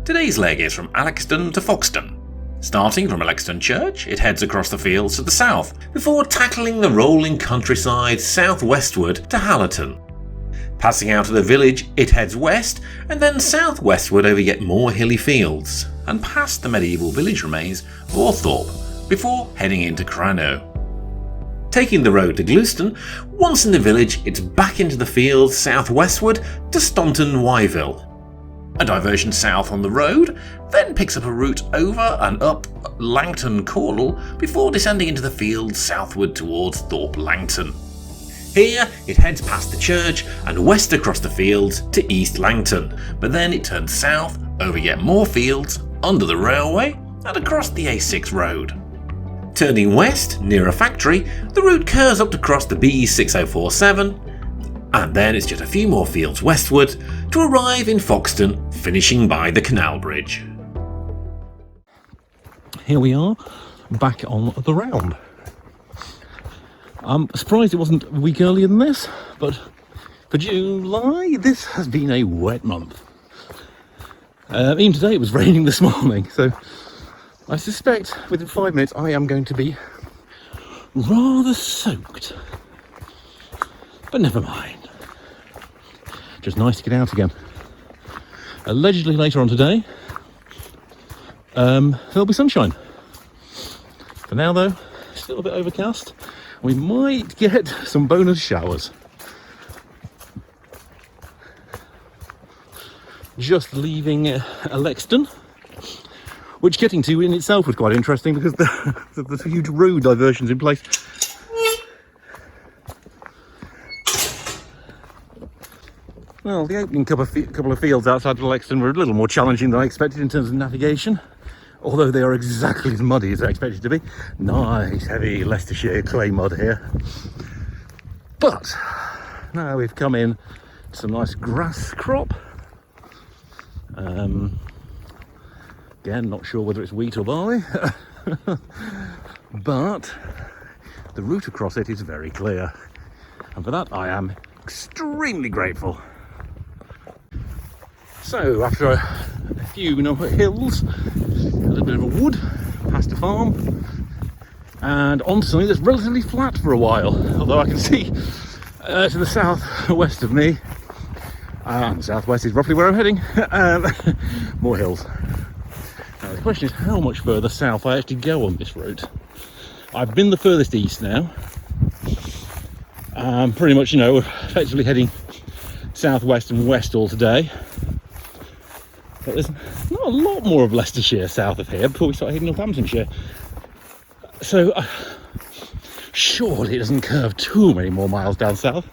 Today's leg is from Allexton to Foxton. Starting from Allexton Church, it heads across the fields to the south, before tackling the rolling countryside south-westward to Hallaton. Passing out of the village, it heads west, and then south-westward over yet more hilly fields, and past the medieval village remains of Othorpe, before heading into Cranoe. Taking the road to Glooston, once in the village, it's back into the fields south-westward to Staunton-Wyville. A diversion south on the road, then picks up a route over and up Langton Caudle before descending into the fields southward towards Thorpe Langton. Here it heads past the church and west across the fields to East Langton, but then it turns south over yet more fields, under the railway and across the A6 road. Turning west near a factory, the route curves up to cross the BE6047, and then it's just a few more fields westward to arrive in Foxton, finishing by the canal bridge. Here we are, back on the round. I'm surprised it wasn't a week earlier than this, but for July, this has been a wet month. Even today it was raining this morning, so I suspect within 5 minutes I am going to be rather soaked. But never mind. Just nice to get out again. Allegedly later on today, there'll be sunshine. For now though, still a bit overcast. We might get some bonus showers. Just leaving Allexton, which getting to in itself was quite interesting because there's huge road diversions in place. Well, the opening couple of fields outside of Allexton were a little more challenging than I expected in terms of navigation, although they are exactly as muddy as I expected to be. Nice, heavy Leicestershire clay mud here. But now we've come in to some nice grass crop. Again, not sure whether it's wheat or barley, but the route across it is very clear, and for that I am extremely grateful. So after a few hills, a little bit of a wood, past a farm, and onto something that's relatively flat for a while, although I can see to the south-west of me, and the southwest is roughly where I'm heading, more hills. Now the question is how much further south I actually go on this route. I've been the furthest east now. I'm pretty much, effectively heading southwest and west all today. But there's not a lot more of Leicestershire south of here before we start heading Northamptonshire. So surely it doesn't curve too many more miles down south.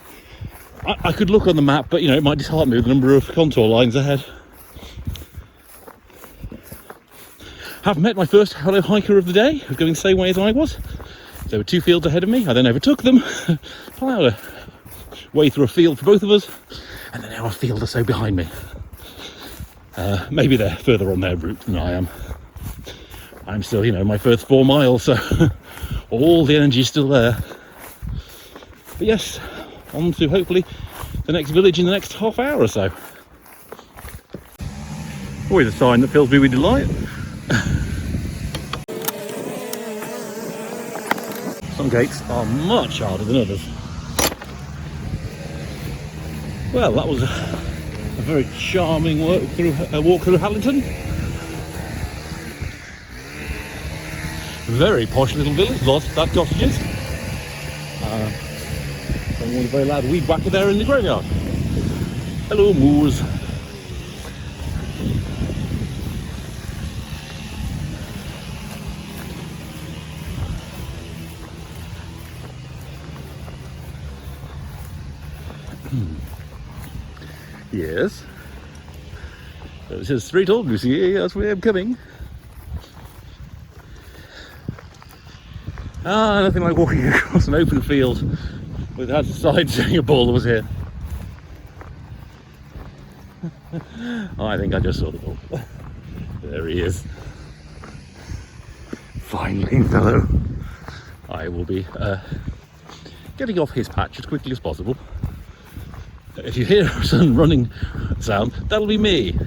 I could look on the map, but it might dishearten me with the number of contour lines ahead. Have met my first fellow hiker of the day, who's going the same way as I was. There were 2 fields ahead of me. I then overtook them, ploughed a way through a field for both of us, and then now a field or so behind me. Maybe they're further on their route than I am. I'm still, my first 4 miles, so all the energy is still there. But yes, on to hopefully the next village in the next half hour or so. Always a sign that fills me with delight. Some gates are much harder than others. Well, that was a very charming walk through Hallaton. Very posh little village, lots of cottages. Someone with a very loud weed whacker there in the graveyard. Hello, moors. Yes. So it says straight on, you see, that's where I'm coming. Nothing like walking across an open field without the sign saying a baller was here. I think I just saw the ball. There he is. Fine looking fellow. I will be getting off his patch as quickly as possible. If you hear some running sound, that'll be me.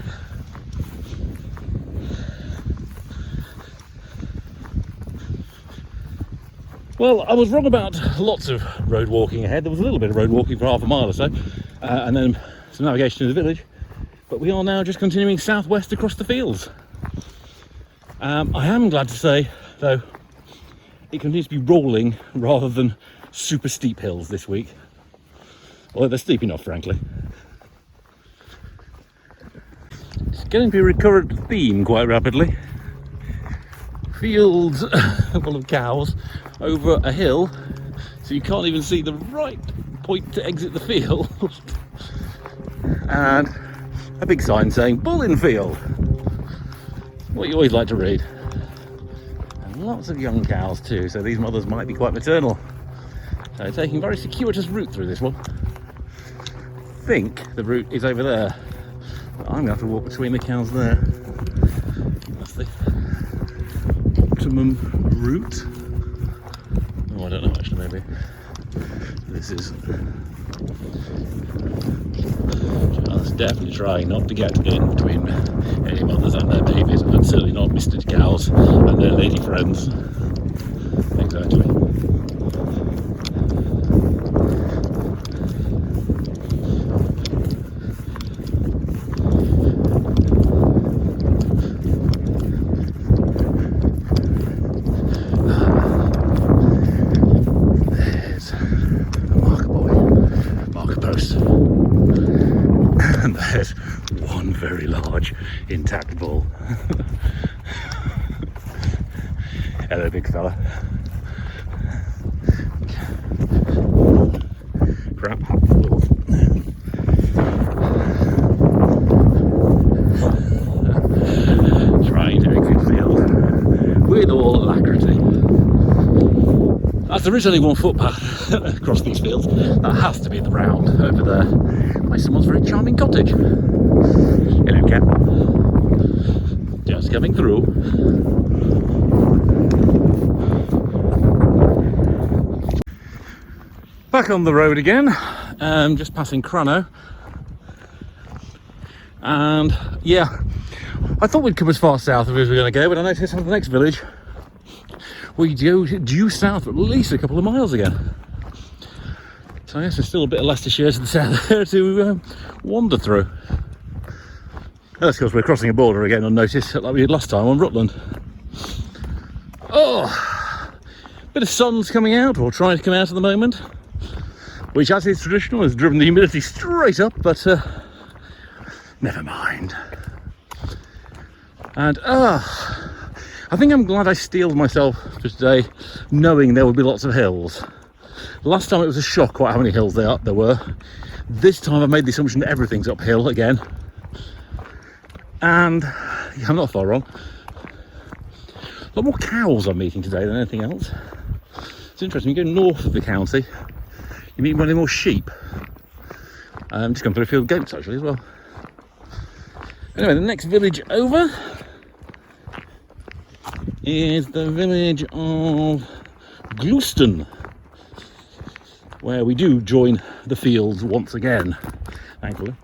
Well, I was wrong about lots of road walking ahead. There was a little bit of road walking for half a mile or so, and then some navigation in the village. But we are now just continuing southwest across the fields. I am glad to say, though, it continues to be rolling rather than super steep hills this week. Although they're steep enough, frankly. It's getting to be a recurrent theme quite rapidly. Fields full of cows over a hill, so you can't even see the right point to exit the field. And a big sign saying "Bull in field." What you always like to read. And lots of young cows too, so these mothers might be quite maternal. So taking a very circuitous route through this one. I think the route is over there. But I'm going to have to walk between the cows there. That's the optimum route. Oh, I don't know actually, maybe. This is... Just definitely trying not to get in between any mothers and their babies, and certainly not Mr. Cows and their lady friends. Exactly. There's a marker post. And there's one very large intact bull. Hello, big fella. Crap, trying to exit field with all alacrity. As there is only one footpath across these fields, that has to be the round over there by someone's very charming cottage. Hello, cat. Just coming through. Back on the road again, just passing Cranoe. And yeah, I thought we'd come as far south as we were going to go, but I noticed on the next village we go due south for at least a couple of miles again. So I guess there's still a bit of Leicestershire to the south there to wander through. That's because we're crossing a border again unnoticed, like we did last time on Rutland. Oh, bit of sun's coming out, or trying to come out at the moment, which, as is traditional, has driven the humidity straight up, but never mind. And I think I'm glad I steeled myself for today, knowing there would be lots of hills. Last time it was a shock quite how many hills there were. This time I've made the assumption that everything's uphill again. And yeah, I'm not far wrong. A lot more cows I'm meeting today than anything else. It's interesting, you go north of the county, you meet many more sheep. Just come through a field of goats actually as well. Anyway, the next village over is the village of Glooston, where we do join the fields once again, thankfully.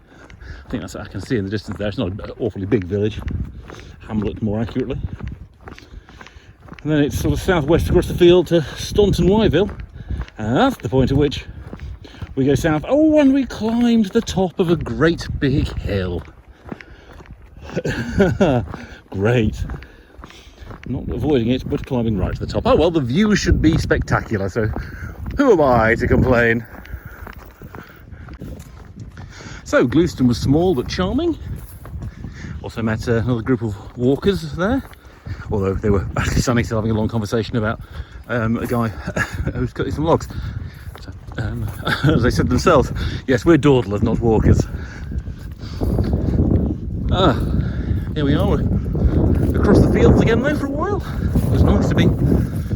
I think that's what I can see in the distance there. It's not an awfully big village, hamlet more accurately. And then it's sort of southwest across the field to Staunton Wyville, and that's the point at which we go south. Oh, and we climbed the top of a great big hill. Great. Not avoiding it, but climbing right to the top. Oh well, the view should be spectacular, so who am I to complain? So, Glooston was small but charming. Also met another group of walkers there, although they were actually standing still having a long conversation about a guy who's cutting some logs. So, as they said themselves, yes, we're dawdlers, not walkers. Here we are. We're across the fields again though for a while. It was nice to be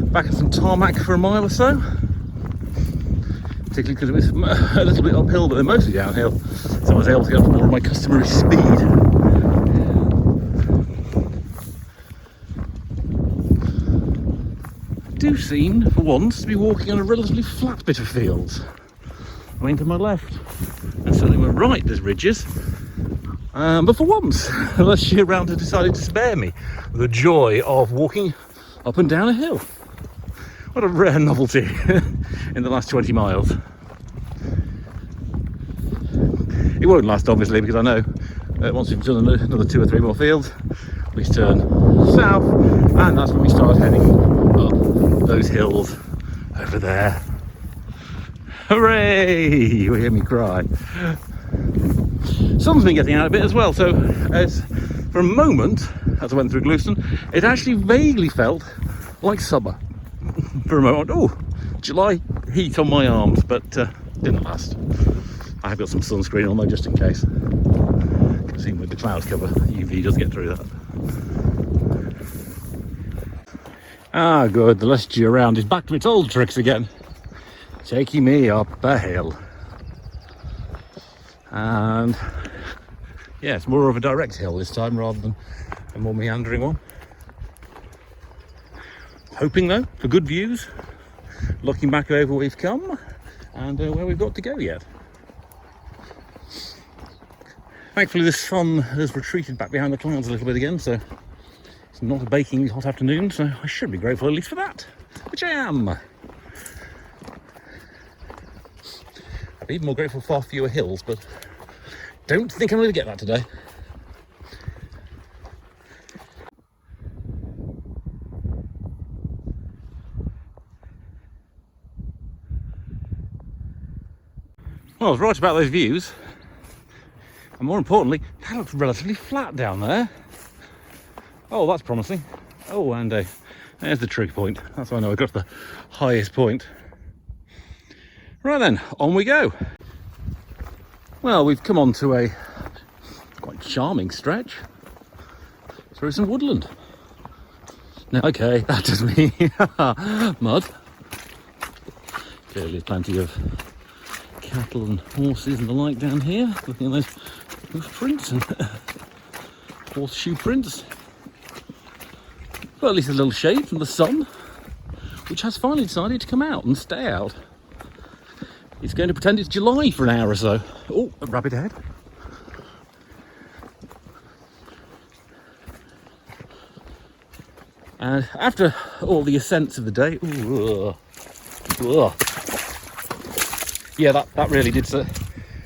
back at some tarmac for a mile or so. Particularly because it was a little bit uphill, but they're mostly downhill. So I was able to get up to more of my customary speed. I do seem, for once, to be walking on a relatively flat bit of fields. I mean, to my left, and certainly my right, there's ridges. But for once, Leicestershire Round has decided to spare me the joy of walking up and down a hill. What a rare novelty in the last 20 miles. It won't last, obviously, because I know once we've done another 2 or 3 more fields, we turn south, and that's when we start heading up those hills over there. Hooray! You hear me cry. Sun's been getting out a bit as well, so as for a moment, as I went through Glooston, it actually vaguely felt like summer. For a moment, oh, July heat on my arms, but didn't last. I have got some sunscreen on though, just in case. Even with the cloud cover, UV does get through that. Ah, good, the Leicestershire Round is back to its old tricks again, taking me up a hill. And yeah, it's more of a direct hill this time rather than a more meandering one. Hoping though for good views, looking back over where we've come and where we've got to go yet. Thankfully the sun has retreated back behind the clouds a little bit again, so it's not a bakingly hot afternoon, so I should be grateful at least for that, which I am. I'd be even more grateful for far fewer hills, but don't think I'm going to get that today. Well, I was right about those views. And more importantly, that looks relatively flat down there. Oh, that's promising. Oh, and there's the trig point. That's why I know I got to the highest point. Right then, on we go. Well, we've come on to a quite charming stretch through some woodland. Now, okay, that does mean mud. Clearly, plenty of cattle and horses and the like down here. Looking at those hoof prints and horseshoe prints. Well, at least a little shade from the sun, which has finally decided to come out and stay out. It's going to pretend it's July for an hour or so. Oh, a rabbit head. And after all the ascents of the day, yeah, that really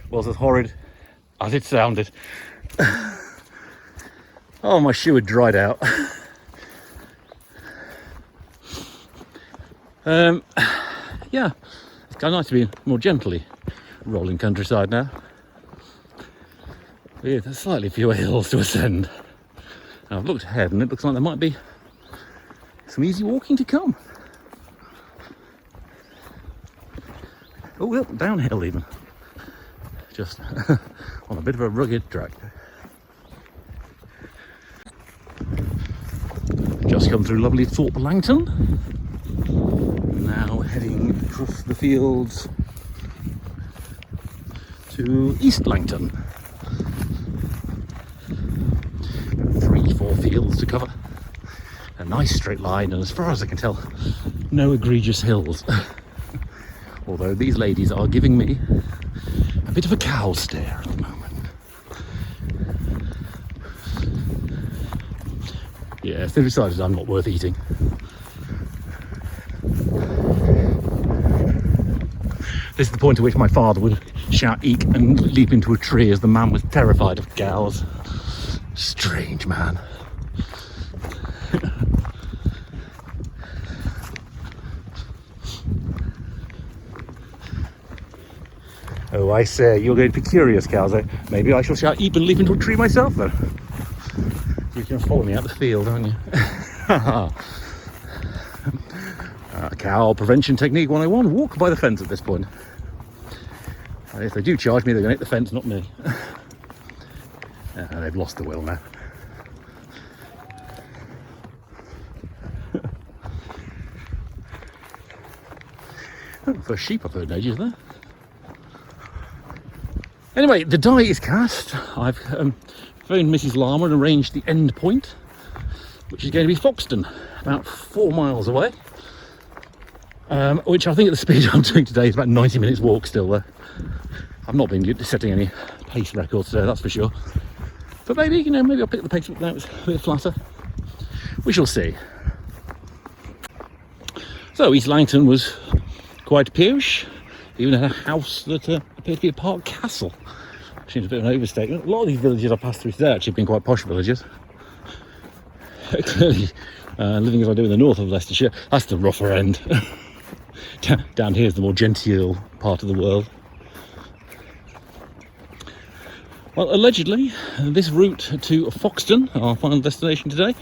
was as horrid as it sounded. Oh, my shoe had dried out. Yeah, it's kind of nice to be in more gently rolling countryside now. Yeah, there's slightly fewer hills to ascend. And I've looked ahead and it looks like there might be some easy walking to come. Oh, well, downhill even. Just on a bit of a rugged track. Just come through lovely Thorpe Langton. Now heading across the fields to East Langton. 3-4 fields to cover. A nice straight line, and as far as I can tell, no egregious hills. Although these ladies are giving me a bit of a cow stare at the moment. Yes, they've decided I'm not worth eating. This is the point at which my father would shout eek and leap into a tree as the man was terrified of cows. Strange man. Oh, I say, you're going to be curious, cows. Maybe I shall shout eep and leap into a tree myself, then. You can follow me out the field, aren't you? Cow prevention technique 101. Walk by the fence at this point. And if they do charge me, they're going to hit the fence, not me. They've lost the will now. Oh, first sheep I've heard in ages there. Anyway, the die is cast. I've phoned Mrs. Lama and arranged the end point, which is going to be Foxton, about 4 miles away. Which I think at the speed I'm doing today is about 90 minutes walk still there. I've not been setting any pace records today, that's for sure. But maybe, maybe I'll pick the pace up now it's a bit flatter. We shall see. So East Langton was quite posh. Even had a house that appeared to be a park castle. Seems a bit of an overstatement. A lot of these villages I passed through today actually have been quite posh villages. Clearly, living as I do in the north of Leicestershire, that's the rougher end. Down here is the more genteel part of the world. Well, allegedly, this route to Foxton, our final destination today,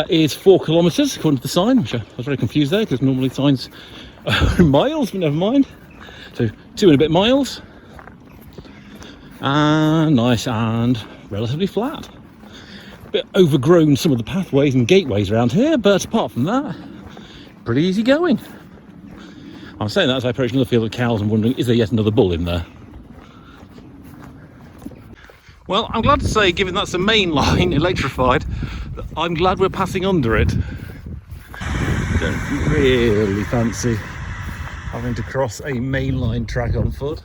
is 4 kilometres according to the sign, which I was very confused there because normally signs are miles, but never mind. So 2 and a bit miles. And nice and relatively flat. A bit overgrown some of the pathways and gateways around here, but apart from that, pretty easy going. I'm saying that as I approach another field of cows and wondering, is there yet another bull in there? Well, I'm glad to say, given that's a main line electrified, that I'm glad we're passing under it. Don't really fancy having to cross a mainline track on foot.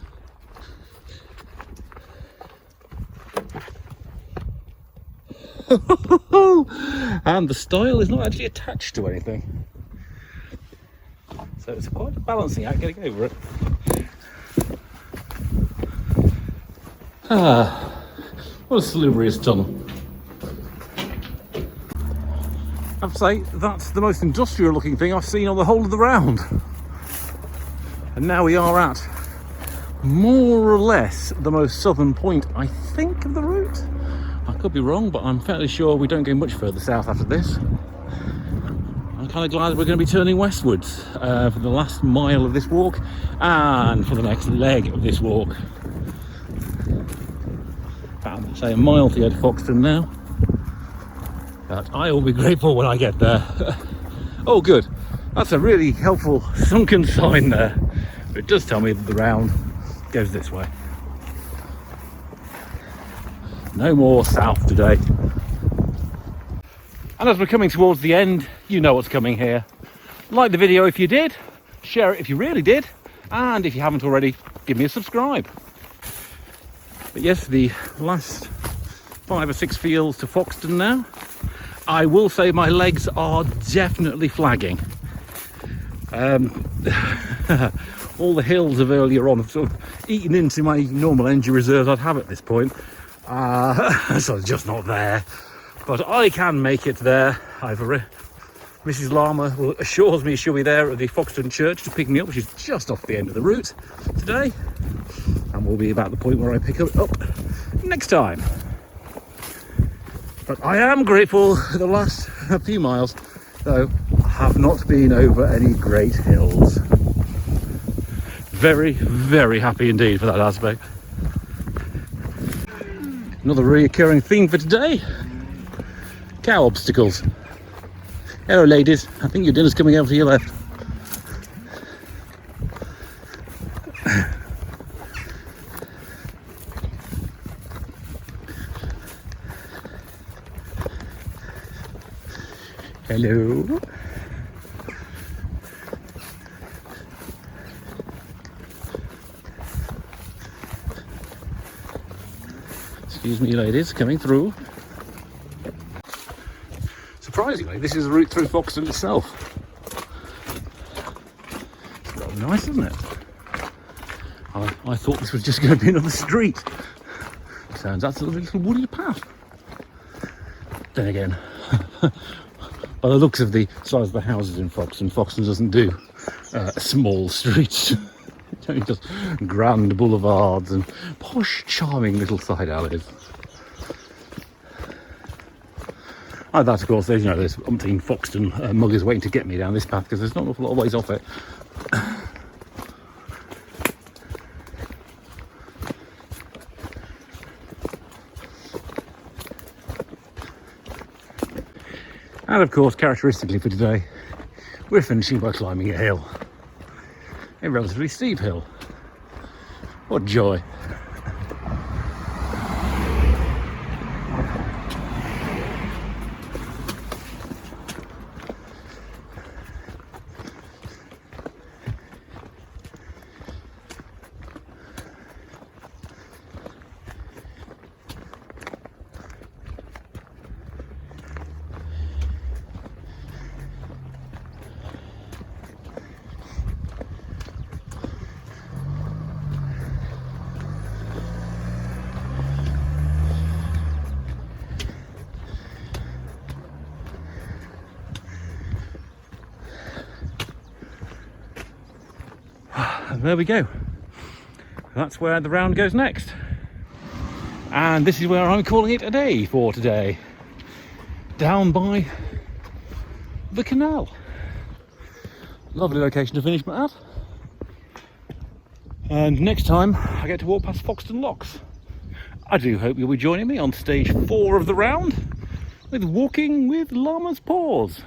And the stile is not actually attached to anything, so it's quite a balancing act getting over it. What a salubrious tunnel. I have to say, that's the most industrial looking thing I've seen on the whole of the round. And now we are at more or less the most southern point, I think, of the route. I could be wrong, but I'm fairly sure we don't go much further south after this. I'm kind of glad we're going to be turning westwards for the last mile of this walk and for the next leg of this walk. About, say, a mile to go to Foxton now. But I will be grateful when I get there. Oh, good. That's a really helpful sunken sign there. It does tell me that the round goes this way. No more south today. And as we're coming towards the end, you know what's coming here. Like the video if you did, share it if you really did, and if you haven't already, give me a subscribe. But yes, the last 5 or 6 fields to Foxton now. I will say my legs are definitely flagging. All the hills of earlier on have sort of eaten into my normal energy reserves I'd have at this point. So it's just not there, but I can make it there. Mrs. Llama assures me she'll be there at the Foxton Church to pick me up, which is just off the end of the route today, and we'll be about the point where I pick it up next time. But I am grateful for the last few miles, though I have not been over any great hills. Very, very happy indeed for that aspect. Another recurring theme for today, cow obstacles. Hello ladies, I think your dinner's coming out to your left. Hello. Excuse me ladies, coming through. Surprisingly, this is the route through Foxton itself. It's rather nice, isn't it? I thought this was just going to be another street. Turns out it's a lovely little wooded path. Then again, by the looks of the size of the houses in Foxton, Foxton doesn't do small streets. It only does grand boulevards and posh, charming little side alleys. And that, of course, there's umpteen Foxton muggers waiting to get me down this path because there's not an awful lot of ways off it. And of course, characteristically for today, we're finishing by climbing a hill. A relatively steep hill. What joy. there we go. That's where the round goes next. And this is where I'm calling it a day for today. Down by the canal. Lovely location to finish at. And next time I get to walk past Foxton Locks. I do hope you'll be joining me on stage 4 of the round with Walking with Llama's Paws.